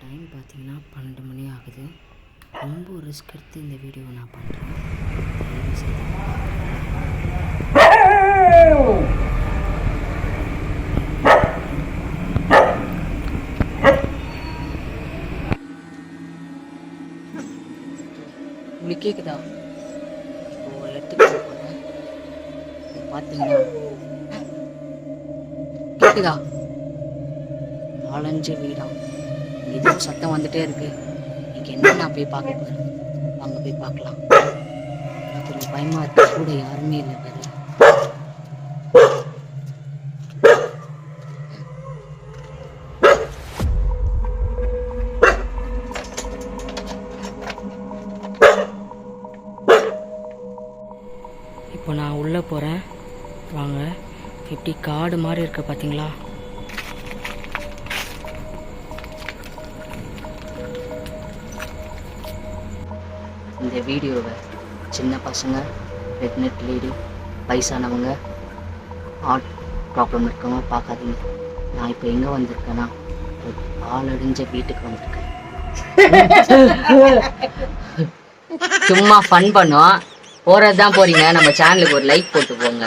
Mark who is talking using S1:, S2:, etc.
S1: Time பார்த்தீங்கன்னா 12 மணி ஆகுது. ரொம்ப ரிஸ்க் எடுத்து இந்த வீடியோவை நான் பண்ணுறேன். உங்களுக்கு கேட்குதா? இப்போ ஒரு இடத்துக்கு போகிறேன். பார்த்தீங்கன்னா கேட்குதா? 4-5 வீடா இது சத்தம் வந்துட்டே இருக்கு. இன்னைக்கு என்ன நான் போய் பார்க்க போகிறேன். வாங்க போய் பார்க்கலாம். கொஞ்சம் பயமா இருக்கு. கூட யாருமே இல்லை வேறு. இப்போ நான் உள்ளே போகிறேன். வாங்க. எப்படி காடு மாதிரி இருக்கு பார்த்தீங்களா? இந்த வீடியோவை சின்ன பசங்க, ப்ரெக்னென்ட் லேடி, வயசானவங்க, ஹார்ட் ப்ராப்ளம் இருக்கவங்க பார்க்காதீங்க. நான் இப்போ எங்கே வந்திருக்கேன்னா ஒரு ஆளடைஞ்ச வீட்டுக்கு வந்திருக்கேன். சும்மா ஃபன் பண்ணுவோம். போகிறது தான் போகிறீங்க. நம்ம சேனலுக்கு ஒரு லைக் போட்டு போங்க.